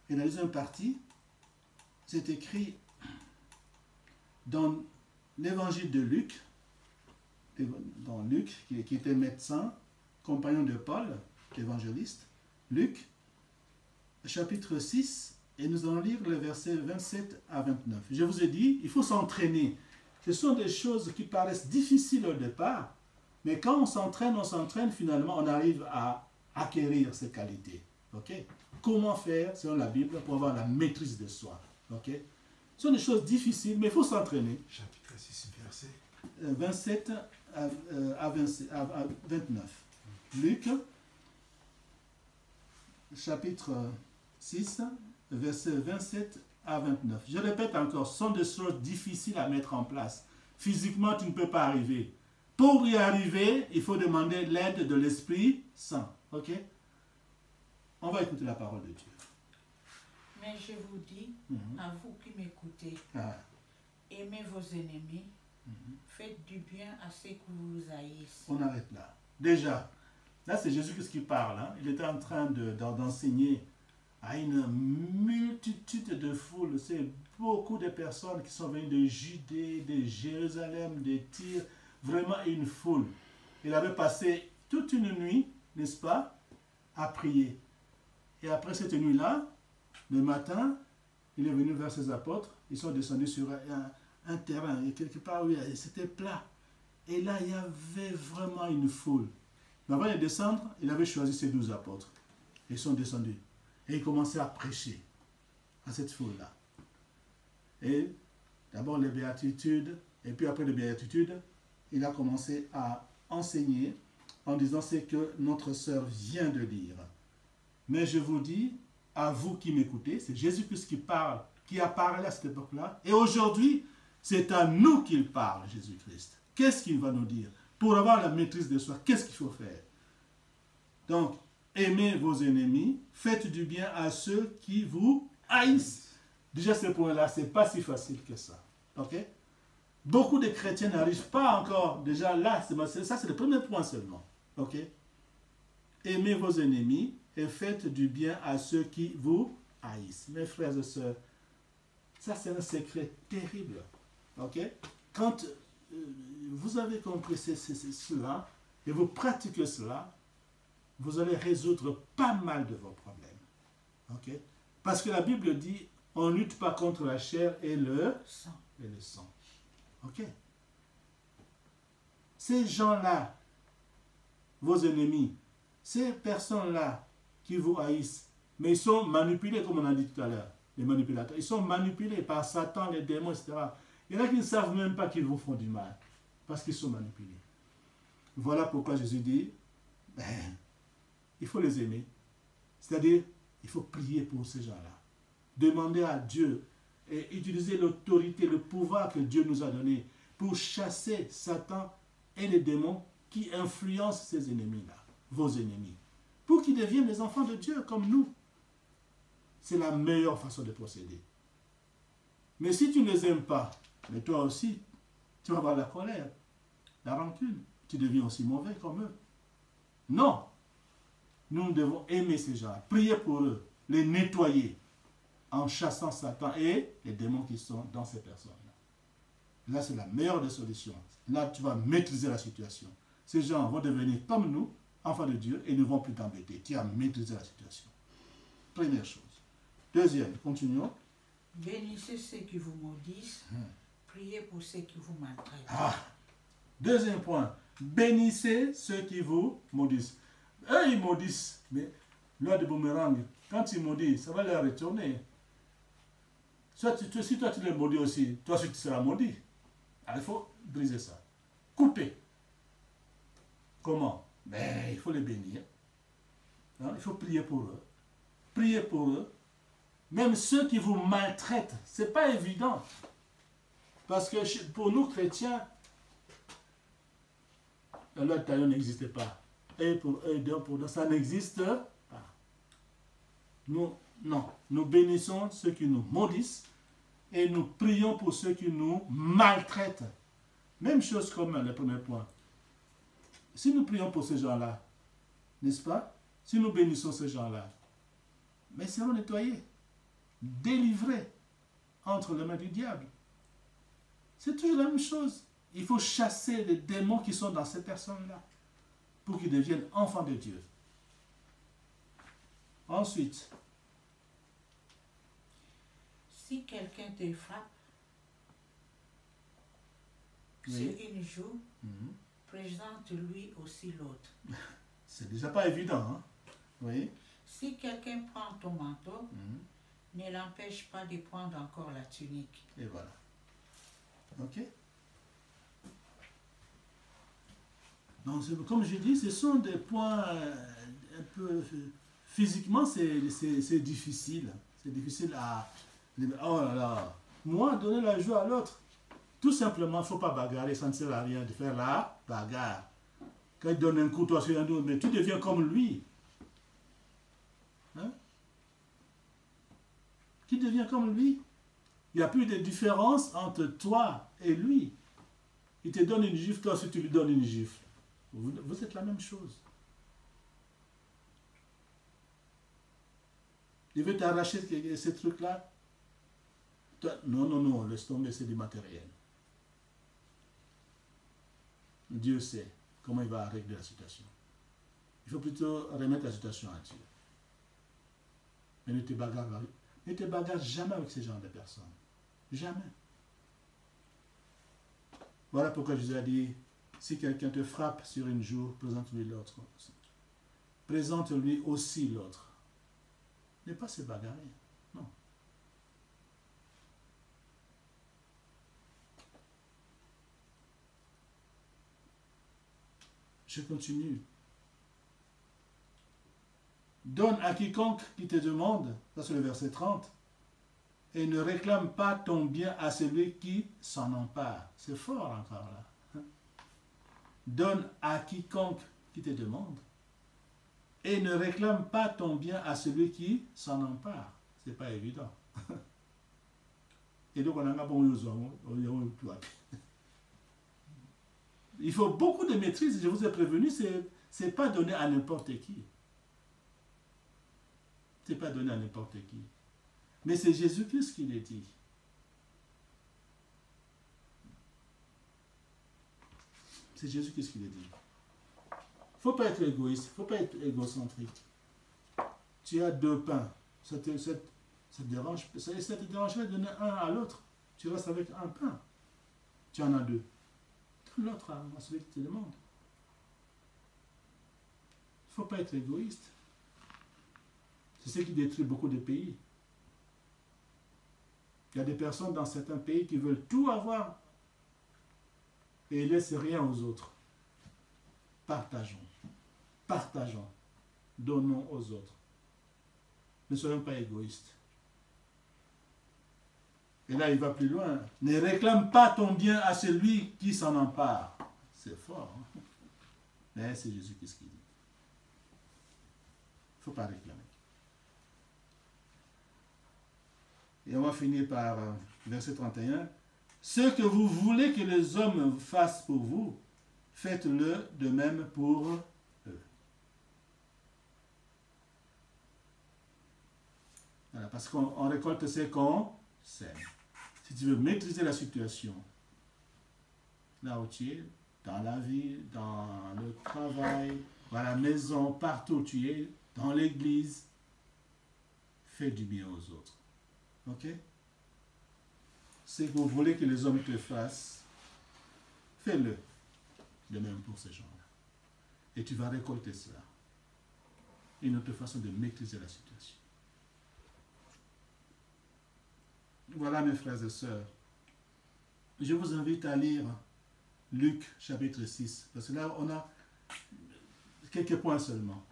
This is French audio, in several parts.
Et la deuxième partie, c'est écrit dans l'évangile de Luc, dans Luc, qui était médecin, compagnon de Paul, évangéliste, Luc, chapitre 6, et nous allons lire les versets 27 à 29. Je vous ai dit, il faut s'entraîner. Ce sont des choses qui paraissent difficiles au départ, mais quand on s'entraîne, finalement, on arrive à acquérir ces qualités. Comment faire, selon la Bible, pour avoir la maîtrise de soi. Ce sont des choses difficiles, mais il faut s'entraîner. Chapitre 6, verset 27 à 29. Luc, chapitre 6, versets 27 à 29. Je répète encore, ce sont des choses difficiles à mettre en place. Physiquement, tu ne peux pas arriver. Pour y arriver, il faut demander l'aide de l'Esprit Saint. On va écouter la parole de Dieu. Mais je vous dis, à vous qui m'écoutez, aimez vos ennemis, faites du bien à ceux qui vous haïssent. On arrête là. Déjà, là c'est Jésus-Christ qui parle. Il était en train d'enseigner à une multitude de foules. C'est beaucoup de personnes qui sont venues de Judée, de Jérusalem, de Tyr. Vraiment une foule. Il avait passé toute une nuit, n'est-ce pas, à prier. Et après cette nuit-là, le matin, il est venu vers ses apôtres. Ils sont descendus sur un terrain. Et quelque part, oui, c'était plat. Et là, il y avait vraiment une foule. Mais avant de descendre, il avait choisi ses 12 apôtres. Ils sont descendus. Et il commençait à prêcher à cette foule-là. Et d'abord les béatitudes. Et puis après les béatitudes, il a commencé à enseigner en disant ce que notre sœur vient de dire. Mais je vous dis, à vous qui m'écoutez, c'est Jésus-Christ qui parle, qui a parlé à cette époque-là. Et aujourd'hui, c'est à nous qu'il parle, Jésus-Christ. Qu'est-ce qu'il va nous dire? Pour avoir la maîtrise de soi, qu'est-ce qu'il faut faire? Donc, aimez vos ennemis, faites du bien à ceux qui vous haïssent. Déjà, ce point-là, ce n'est pas si facile que ça. Beaucoup de chrétiens n'arrivent pas encore. Déjà là, ça c'est le premier point seulement. Aimez vos ennemis et faites du bien à ceux qui vous haïssent. Mes frères et sœurs, ça c'est un secret terrible. Quand vous avez compris cela et vous pratiquez cela, vous allez résoudre pas mal de vos problèmes. Parce que la Bible dit, on ne lutte pas contre la chair et le sang. Ces gens-là, vos ennemis, ces personnes-là qui vous haïssent, mais ils sont manipulés, comme on a dit tout à l'heure, les manipulateurs, ils sont manipulés par Satan, les démons, etc. Il y en a qui ne savent même pas qu'ils vous font du mal, parce qu'ils sont manipulés. Voilà pourquoi Jésus dit, il faut les aimer. C'est-à-dire, il faut prier pour ces gens-là. Demander à Dieu et utiliser l'autorité, le pouvoir que Dieu nous a donné pour chasser Satan et les démons qui influencent ces ennemis-là, vos ennemis, pour qu'ils deviennent des enfants de Dieu comme nous. C'est la meilleure façon de procéder. Mais si tu ne les aimes pas, mais toi aussi, tu vas avoir la colère, la rancune, tu deviens aussi mauvais comme eux. Non, nous devons aimer ces gens, prier pour eux, les nettoyer, en chassant Satan et les démons qui sont dans ces personnes-là. Là, c'est la meilleure des solutions. Là, tu vas maîtriser la situation. Ces gens vont devenir comme nous, enfants de Dieu, et ne vont plus t'embêter. Tu as maîtrisé la situation. Première chose. Deuxième, continuons. Bénissez ceux qui vous maudissent, priez pour ceux qui vous maltraitent. Deuxième point. Bénissez ceux qui vous maudissent. Eux, ils maudissent. Mais loi de boomerang, quand ils maudissent, ça va leur retourner. Si toi tu les maudis aussi, toi aussi tu seras maudit. Alors, il faut briser ça. Couper. Comment? Il faut les bénir. Il faut prier pour eux. Priez pour eux. Même ceux qui vous maltraitent, ce n'est pas évident. Parce que pour nous chrétiens, la loi de Taillon n'existait pas. Et pour eux, pour nous, ça n'existe pas. Nous bénissons ceux qui nous maudissent et nous prions pour ceux qui nous maltraitent. Même chose comme le premier point. Si nous prions pour ces gens-là, n'est-ce pas? Si nous bénissons ces gens-là, mais seront nettoyés, délivrés entre les mains du diable. C'est toujours la même chose. Il faut chasser les démons qui sont dans ces personnes-là pour qu'ils deviennent enfants de Dieu. Ensuite, si quelqu'un te frappe oui, sur une joue, présente-lui aussi l'autre. C'est déjà pas évident, hein? Oui. Si quelqu'un prend ton manteau, ne l'empêche pas de prendre encore la tunique. Et voilà. Ok? Donc, comme je dis, ce sont des points un peu... Physiquement, c'est difficile. C'est difficile à... Oh là là! Moi, donner la joie à l'autre. Tout simplement, il ne faut pas bagarrer, ça ne sert à rien de faire la bagarre. Quand il donne un coup, toi sur un autre, mais tu deviens comme lui. Hein? Tu deviens comme lui. Il n'y a plus de différence entre toi et lui. Il te donne une gifle, toi aussi tu lui donnes une gifle. Vous êtes la même chose. Il veut t'arracher ces trucs-là. Non, non, non, laisse tomber, c'est du matériel. Dieu sait comment il va régler la situation. Il faut plutôt remettre la situation à Dieu. Mais ne te bagarre jamais avec ce genre de personnes. Jamais. Voilà pourquoi Jésus a dit, si quelqu'un te frappe sur une joue, présente-lui l'autre. Présente-lui aussi l'autre. Ne pas se bagarrer. Non. Je continue. Donne à quiconque qui te demande, ça c'est le verset 30, et ne réclame pas ton bien à celui qui s'en empare. C'est fort encore là. Donne à quiconque qui te demande, et ne réclame pas ton bien à celui qui s'en empare. C'est pas évident. Et donc on a bon. Il faut beaucoup de maîtrise, je vous ai prévenu, c'est pas donné à n'importe qui. C'est pas donné à n'importe qui. Mais c'est Jésus-Christ qui l'a dit. C'est Jésus-Christ qui l'a dit. Il ne faut pas être égoïste, il ne faut pas être égocentrique. Tu as 2 pains, ça te dérangerait de donner un à l'autre. Tu restes avec un pain. Tu en as 2. L'autre à celui qui te demande. Il ne faut pas être égoïste. C'est ce qui détruit beaucoup de pays. Il y a des personnes dans certains pays qui veulent tout avoir et ils ne laissent rien aux autres. Partageons. Partageons. Donnons aux autres. Ne soyons pas égoïstes. Et là, il va plus loin. Ne réclame pas ton bien à celui qui s'en empare. C'est fort. Hein? Mais c'est Jésus qui dit. Il ne faut pas réclamer. Et on va finir par verset 31. Ce que vous voulez que les hommes fassent pour vous, faites-le de même pour eux. Voilà, parce qu'on récolte ce qu'on sème. Si tu veux maîtriser la situation, là où tu es, dans la vie, dans le travail, à la maison, partout où tu es, dans l'église, fais du bien aux autres. Ok? Ce que vous voulez que les hommes te fassent, fais-le. De même pour ces gens-là. Et tu vas récolter cela. Une autre façon de maîtriser la situation. Voilà mes frères et sœurs. Je vous invite à lire Luc chapitre 6. Parce que là, on a quelques points seulement.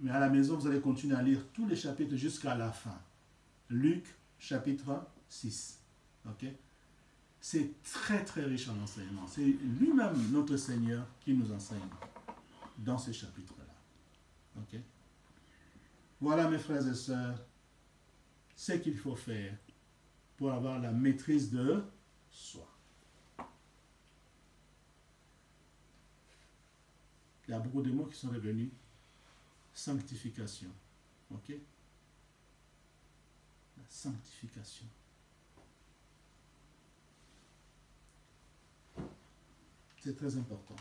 Mais à la maison, vous allez continuer à lire tous les chapitres jusqu'à la fin. Luc chapitre 6. Ok? C'est très très riche en enseignement. C'est lui-même notre Seigneur qui nous enseigne dans ces chapitres-là. Ok? Voilà mes frères et sœurs, ce qu'il faut faire pour avoir la maîtrise de soi. Il y a beaucoup de mots qui sont revenus. sanctification. Ok? La sanctification. C'est très important.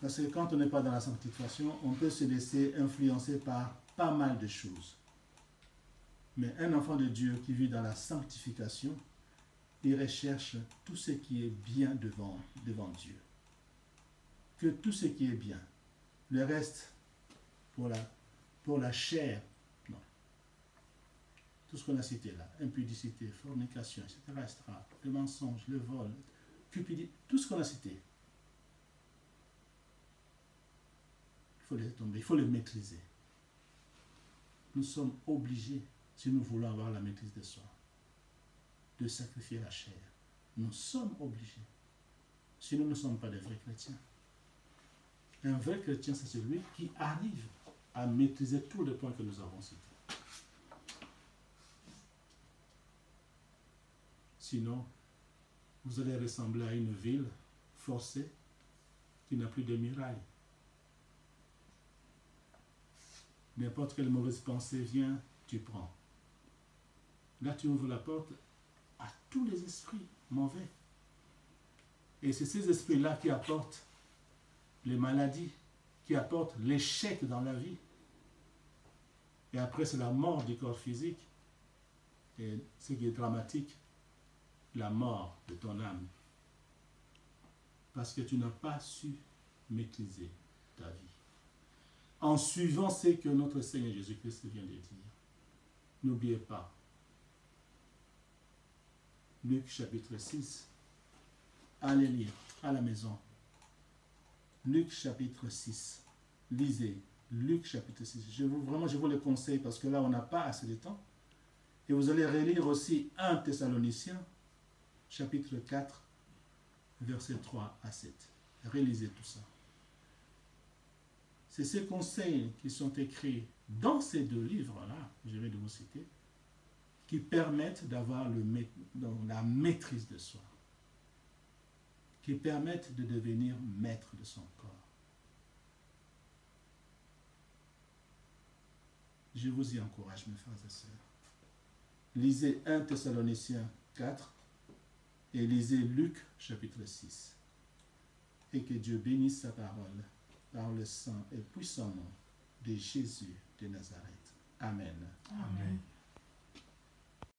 Parce que quand on n'est pas dans la sanctification, on peut se laisser influencer par pas mal de choses. Mais un enfant de Dieu qui vit dans la sanctification, il recherche tout ce qui est bien devant Dieu. Que tout ce qui est bien. Le reste, pour la chair, non. Tout ce qu'on a cité là, impudicité, fornication, etc., le mensonge, le vol, cupidité, tout ce qu'on a cité, il faut laisser tomber, il faut le maîtriser. Nous sommes obligés, si nous voulons avoir la maîtrise de soi, de sacrifier la chair. Nous sommes obligés. Sinon, nous ne sommes pas des vrais chrétiens. Un vrai chrétien, c'est celui qui arrive à maîtriser tous les points que nous avons cités. Sinon, vous allez ressembler à une ville forcée qui n'a plus de murailles. N'importe quelle mauvaise pensée vient, tu prends. Là, tu ouvres la porte à tous les esprits mauvais. Et c'est ces esprits-là qui apportent les maladies, qui apportent l'échec dans la vie. Et après, c'est la mort du corps physique. Et ce qui est dramatique, la mort de ton âme. Parce que tu n'as pas su maîtriser ta vie. En suivant ce que notre Seigneur Jésus-Christ vient de dire. N'oubliez pas. Luc chapitre 6. Allez lire à la maison. Luc chapitre 6. Lisez Luc chapitre 6. Je vous le conseille parce que là, on n'a pas assez de temps. Et vous allez relire aussi 1 Thessaloniciens, chapitre 4, versets 3 à 7. Relisez tout ça. C'est ces conseils qui sont écrits dans ces deux livres-là, que je vais de vous citer, qui permettent d'avoir la maîtrise de soi, qui permettent de devenir maître de son corps. Je vous y encourage, mes frères et sœurs. Lisez 1 Thessaloniciens 4 et lisez Luc chapitre 6. Et que Dieu bénisse sa parole par le sang et puissant nom de Jésus de Nazareth. Amen. Amen.